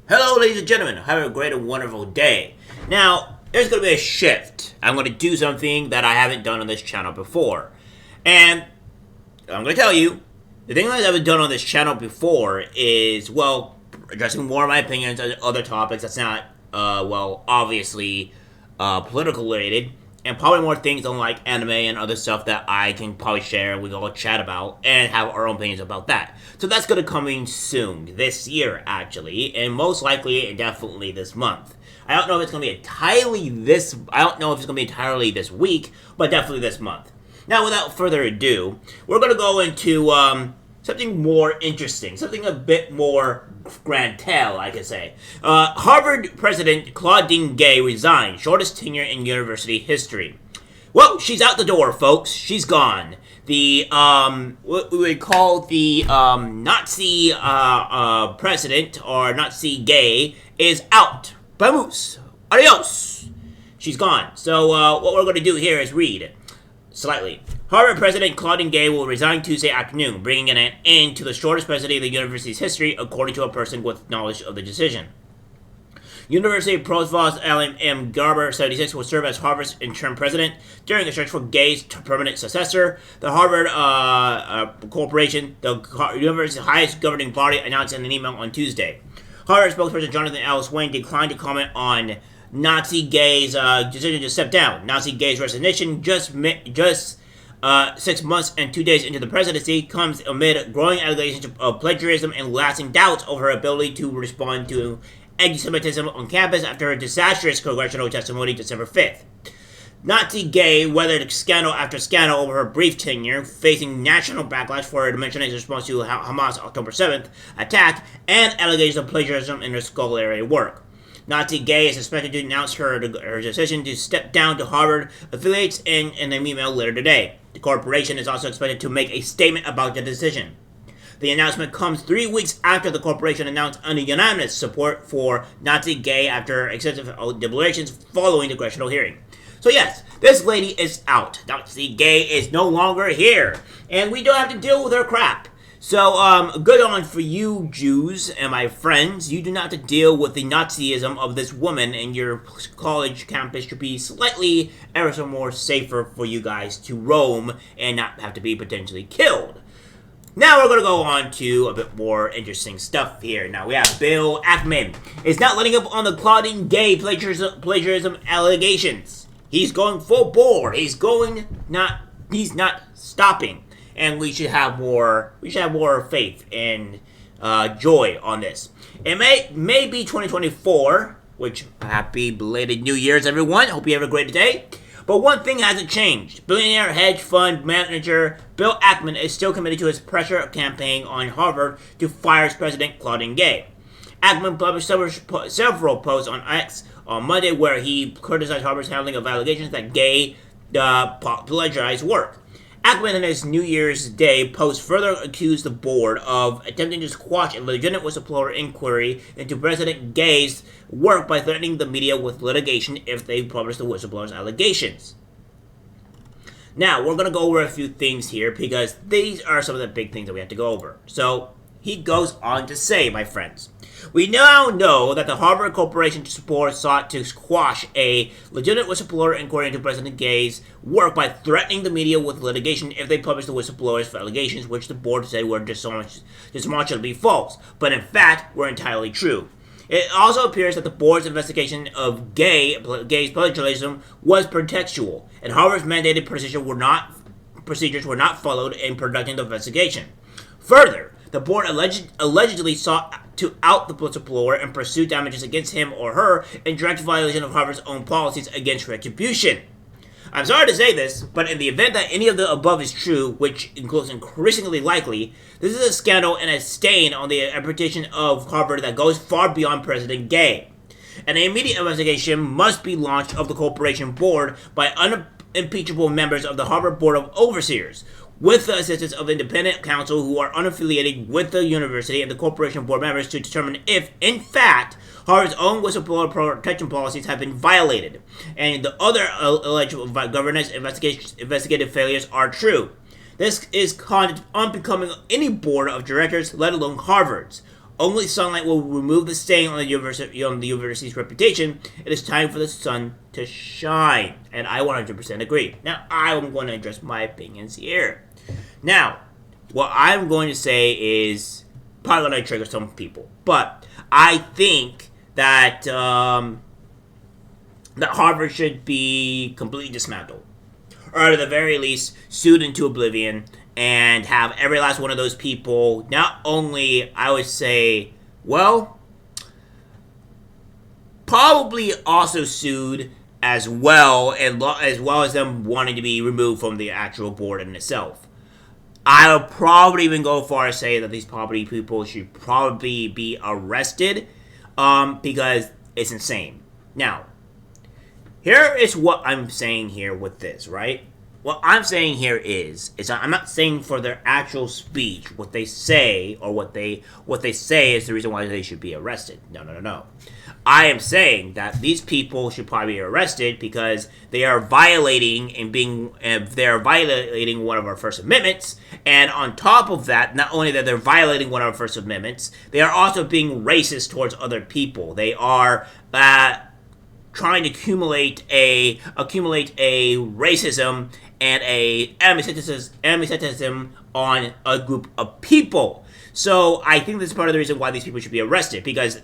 Hello, ladies and gentlemen. Have a great and wonderful day. Now, there's going to be a shift. I'm going to do something that I haven't done on this channel before. And I'm going to tell you, the thing that I haven't done on this channel before is, well, addressing more of my opinions on other topics that's not, obviously political related. And probably more things on like anime and other stuff that I can probably share and we can all chat about and have our own opinions about that. So that's going to come in soon, this year actually, and most likely and definitely this month. I don't know if it's going to be entirely this week, but definitely this month. Now, without further ado, we're going to go into something more interesting, something a bit more grand tale, I could say. Harvard President Claudine Gay resigned, shortest tenure in university history. Well, she's out the door, folks. She's gone. The, what we would call the, Nazi, president, or Nazi Gay, is out. Vamos. Adios. She's gone. So, what we're going to do here is read slightly. Harvard President Claudine Gay will resign Tuesday afternoon, bringing an end to the shortest presidency of the university's history, according to a person with knowledge of the decision. University Provost Alan M. Garber, 76, will serve as Harvard's interim president during the search for Gay's permanent successor. The Harvard Corporation, the university's highest governing body, announced in an email on Tuesday. Harvard spokesperson Jonathan L. Swain declined to comment on Nazi Gay's decision to step down. Nazi Gay's resignation just 6 months and 2 days into the presidency comes amid growing allegations of plagiarism and lasting doubts over her ability to respond to anti-Semitism on campus after her disastrous congressional testimony December 5th. Nazi Gay weathered scandal after scandal over her brief tenure, facing national backlash for her mentioning response to Hamas' October 7th attack and allegations of plagiarism in her scholarly work. Nazi Gay is expected to announce her decision to step down to Harvard affiliates in an email later today. The corporation is also expected to make a statement about the decision. The announcement comes 3 weeks after the corporation announced unanimous support for Nazi Gay after extensive deliberations following the congressional hearing. So yes, this lady is out. Nazi Gay is no longer here, and we don't have to deal with her crap. So, good on for you, Jews and my friends. You do not have to deal with the Nazism of this woman, and your college campus should be slightly ever so more safer for you guys to roam and not have to be potentially killed. Now we're going to go on to a bit more interesting stuff here. Now we have Bill Ackman is not letting up on the Claudine Gay plagiarism allegations. He's going full bore. He's not stopping. And we should have more faith and joy on this. It may be 2024, which happy belated New Year's, everyone. Hope you have a great day. But one thing hasn't changed. Billionaire hedge fund manager Bill Ackman is still committed to his pressure campaign on Harvard to fire its president, Claudine Gay. Ackman published several posts on X on Monday where he criticized Harvard's handling of allegations that Gay plagiarized work. Ackman in his New Year's Day post further accused the board of attempting to squash a legitimate whistleblower inquiry into President Gay's work by threatening the media with litigation if they publish the whistleblower's allegations. Now, we're going to go over a few things here because these are some of the big things that we have to go over. So, he goes on to say, my friends, we now know that the Harvard Corporation sought to squash a legitimate whistleblower inquiry into President Gay's work by threatening the media with litigation if they published the whistleblower's allegations, which the board said were demonstrably false, but in fact were entirely true. It also appears that the board's investigation of Gay's plagiarism was pretextual, and Harvard's mandated procedures were not followed in conducting the investigation. Further, the board allegedly sought to out the whistleblower and pursue damages against him or her in direct violation of Harvard's own policies against retribution. I'm sorry to say this, but in the event that any of the above is true, which includes increasingly likely, this is a scandal and a stain on the reputation of Harvard that goes far beyond President Gay. An immediate investigation must be launched of the corporation board by unimpeachable members of the Harvard Board of Overseers, with the assistance of independent counsel who are unaffiliated with the university and the corporation board members to determine if, in fact, Harvard's own whistleblower protection policies have been violated, and the other alleged governance investigative failures are true. This is unbecoming any board of directors, let alone Harvard's. Only sunlight will remove the stain on the university's reputation. It is time for the sun to shine. And I 100% agree. Now, I'm going to address my opinions here. Now, what I'm going to say is probably going to trigger some people. But I think that, that Harvard should be completely dismantled. Or at the very least, sued into oblivion. And have every last one of those people, not only, I would say, well, probably also sued as well as them wanting to be removed from the actual board in itself. I would probably even go far as say that these property people should probably be arrested, because it's insane. Now, here is what I'm saying here with this, right? What I'm saying here is I'm not saying for their actual speech, what they say, or what they say is the reason why they should be arrested. No. I am saying that these people should probably be arrested because they are violating one of our First Amendments, and on top of that, not only that they're violating one of our First Amendments, they are also being racist towards other people. They are trying to accumulate a racism and a anti-Semitism on a group of people. So I think that's part of the reason why these people should be arrested, because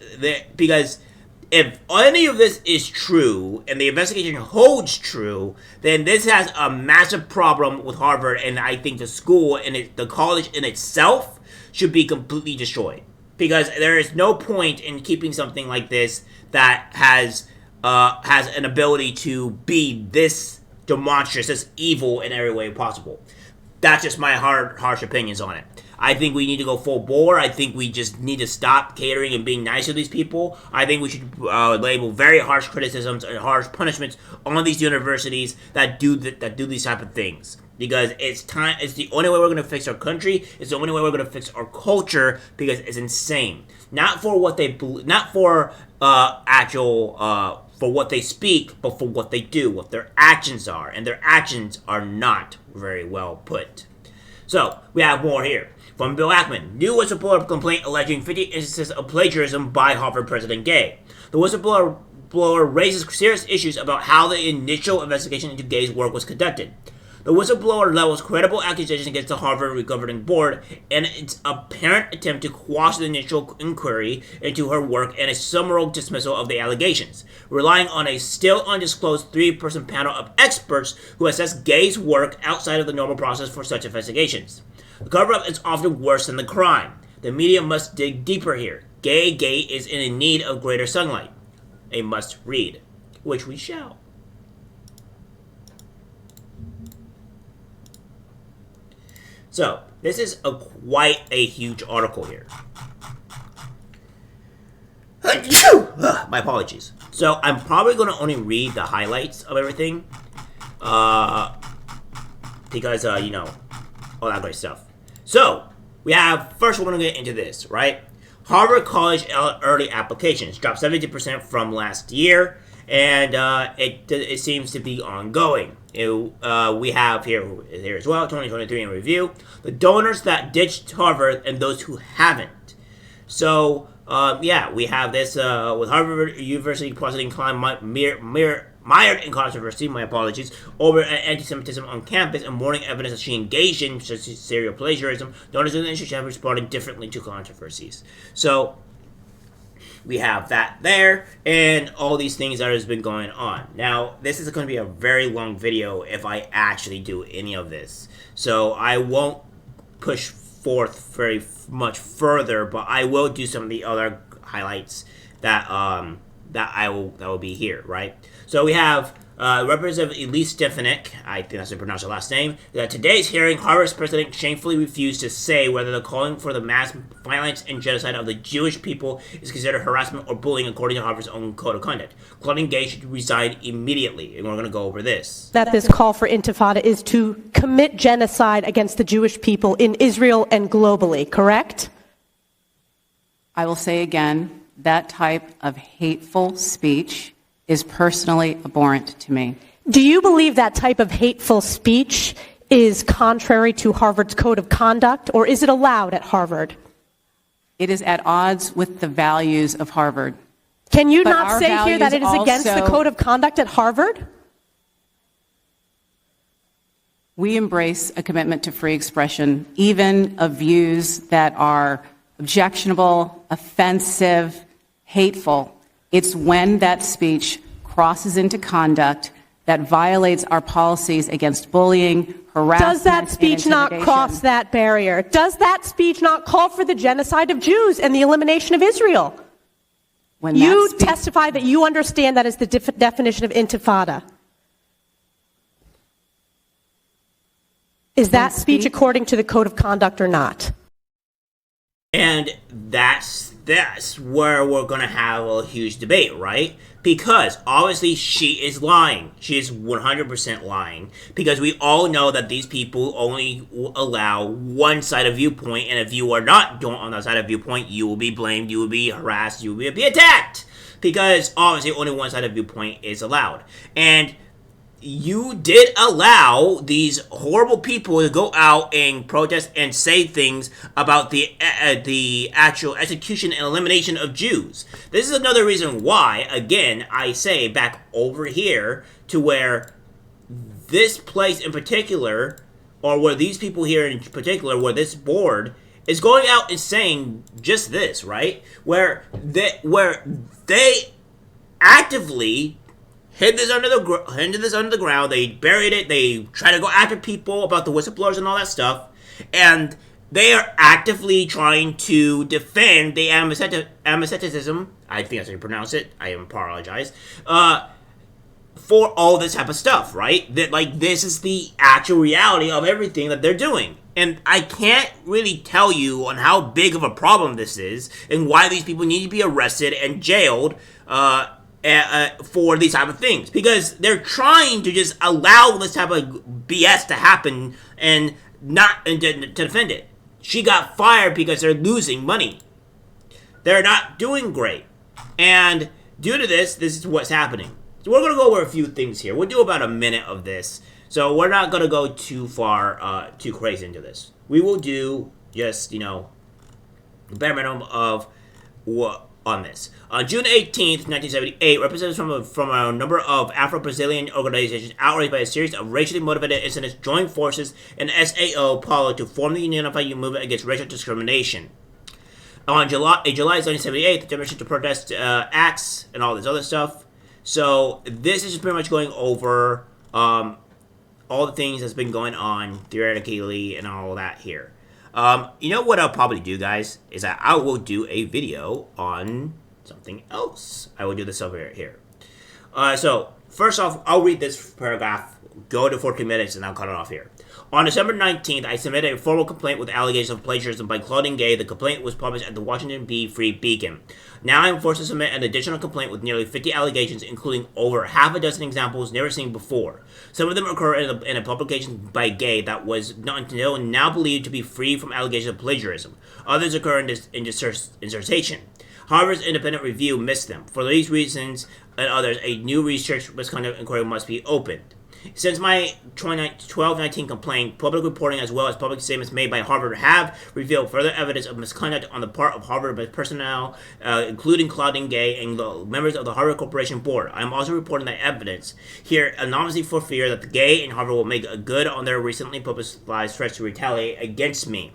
if any of this is true and the investigation holds true, then this has a massive problem with Harvard, and I think the school and the college in itself should be completely destroyed, because there is no point in keeping something like this that has an ability to be this demonstrous, this evil in every way possible. That's just my harsh opinions on it. I think we need to go full bore. I think we just need to stop catering and being nice to these people. I think we should label very harsh criticisms and harsh punishments on these universities that do these type of things. Because it's time. It's the only way we're going to fix our country. It's the only way we're going to fix our culture, because it's insane. Not for what they, not for for what they speak, but for what they do, what their actions are, and their actions are not very well put. So, we have more here. From Bill Ackman, new whistleblower complaint alleging 50 instances of plagiarism by Harvard President Gay. The whistleblower raises serious issues about how the initial investigation into Gay's work was conducted. The whistleblower levels credible accusations against the Harvard governing board and its apparent attempt to quash the initial inquiry into her work and a summary dismissal of the allegations, relying on a still undisclosed 3-person panel of experts who assess Gay's work outside of the normal process for such investigations. The cover-up is often worse than the crime. The media must dig deeper here. Gay is in need of greater sunlight. A must read, which we shall. So, this is quite a huge article here. My apologies. So, I'm probably going to only read the highlights of everything. Because, all that great stuff. So, first we're going to get into this, right? Harvard College early applications dropped 70% from last year, and it seems to be ongoing. We have here as well, 2023 in review, the donors that ditched Harvard and those who haven't. So, we have this with Harvard University President Klein mired in controversy, my apologies, over anti-Semitism on campus and morning evidence that she engaged in such as serial plagiarism. Donors in the industry have responded differently to controversies. So, we have that there, and all these things that has been going on. Now, this is going to be a very long video if I actually do any of this. So, I won't push forth very much further, but I will do some of the other highlights that will be here, right? So, we have Representative Elise Stefanik, I think that's how you pronounce her last name, that today's hearing, Harvard's president shamefully refused to say whether the calling for the mass violence and genocide of the Jewish people is considered harassment or bullying according to Harvard's own code of conduct. Claudine Gay should resign immediately, and we're going to go over this. That this call for intifada is to commit genocide against the Jewish people in Israel and globally, correct? I will say again, that type of hateful speech is personally abhorrent to me. Do you believe that type of hateful speech is contrary to Harvard's code of conduct, or is it allowed at Harvard? It is at odds with the values of Harvard. Can you But not our say here that it is values against the also- code of conduct at Harvard? We embrace a commitment to free expression, even of views that are objectionable, offensive, hateful. It's when that speech crosses into conduct that violates our policies against bullying, harassment, Does that speech and not intimidation. cross that barrier? Does that speech not call for the genocide of Jews and the elimination of Israel? When You that speech- testify that you understand that is the definition of intifada. Is that speech according to the code of conduct or not? And that's where we're gonna have a huge debate, right? Because obviously she is lying. She is 100% lying. Because we all know that these people only allow one side of viewpoint, and if you are not on that side of viewpoint, you will be blamed, you will be harassed, you will be attacked. Because obviously only one side of viewpoint is allowed. And you did allow these horrible people to go out and protest and say things about the actual execution and elimination of Jews. This is another reason why, again, I say back over here to where this place in particular, or where these people here in particular, where this board is going out and saying just this, right? Where they actively hid this under the ground. They buried it. They try to go after people about the whistleblowers and all that stuff. And they are actively trying to defend the anti-Semitism. I think that's how you pronounce it. I apologize. For all this type of stuff, right? That, like, this is the actual reality of everything that they're doing. And I can't really tell you on how big of a problem this is and why these people need to be arrested and jailed for these type of things, because they're trying to just allow this type of BS to happen and to defend it. She got fired because they're losing money. They're not doing great, and due to this is what's happening. So we're gonna go over a few things here. We'll do about a minute of this, so we're not gonna go too far, too crazy into this. We will do just the bare minimum of what. On this. On June 18th, 1978, representatives from a number of Afro-Brazilian organizations outraged by a series of racially motivated incidents joined forces in SAO Paulo to form the Unified Movement Against Racial Discrimination. On July 1978, the demonstration to protest acts and all this other stuff. So this is just pretty much going over all the things that's been going on theoretically and all that here. You know what I'll probably do, guys, is that I will do a video on something else. I will do this over here. So, first off, I'll read this paragraph, go to 14 minutes, and I'll cut it off here. On December 19th, I submitted a formal complaint with allegations of plagiarism by Claudine Gay. The complaint was published at the Washington Free Beacon. Now I am forced to submit an additional complaint with nearly 50 allegations, including over half a dozen examples never seen before. Some of them occur in a publication by Gay that was until now believed to be free from allegations of plagiarism. Others occur in dissertation. Harvard's independent review missed them. For these reasons and others, a new research misconduct inquiry must be opened. Since my 1219 complaint, public reporting as well as public statements made by Harvard have revealed further evidence of misconduct on the part of Harvard personnel, including Claudine Gay and the members of the Harvard Corporation Board. I am also reporting that evidence here anonymously for fear that the Gay and Harvard will make good on their recently publicized threats to retaliate against me.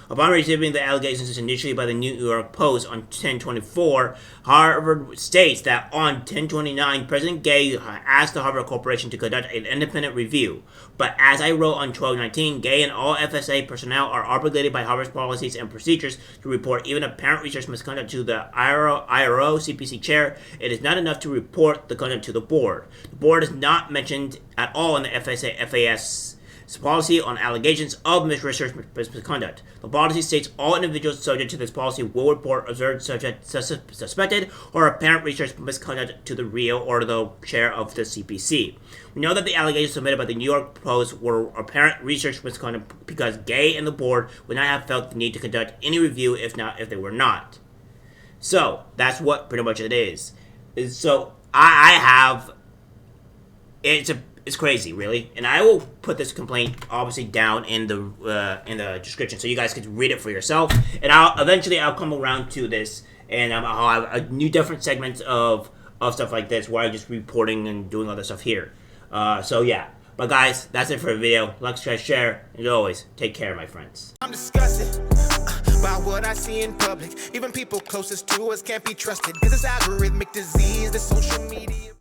Upon receiving the allegations initially by the New York Post on 10/24, Harvard states that on 10/29, President Gay asked the Harvard Corporation to conduct an independent review. But as I wrote on 12/19, Gay and all FSA personnel are obligated by Harvard's policies and procedures to report even apparent research misconduct to the IRO CPC chair. It is not enough to report the conduct to the board. The board is not mentioned at all in the FAS policy on allegations of research misconduct. The policy states all individuals subject to this policy will report observed suspected or apparent research misconduct to the RIO or the chair of the CPC. We know that the allegations submitted by the New York Post were apparent research misconduct because Gay and the board would not have felt the need to conduct any review if they were not. So that's what pretty much it is. So I have It's crazy, really. And I will put this complaint obviously down in the description so you guys can read it for yourself. And I'll come around to this, and I'll have a new different segments of stuff like this where I'm just reporting and doing other stuff here. So yeah. But guys, that's it for the video. Like, share, and as always, take care, my friends. I'm disgusted by what I see in public. Even people closest to us can't be trusted. Cause it's algorithmic disease, the social media.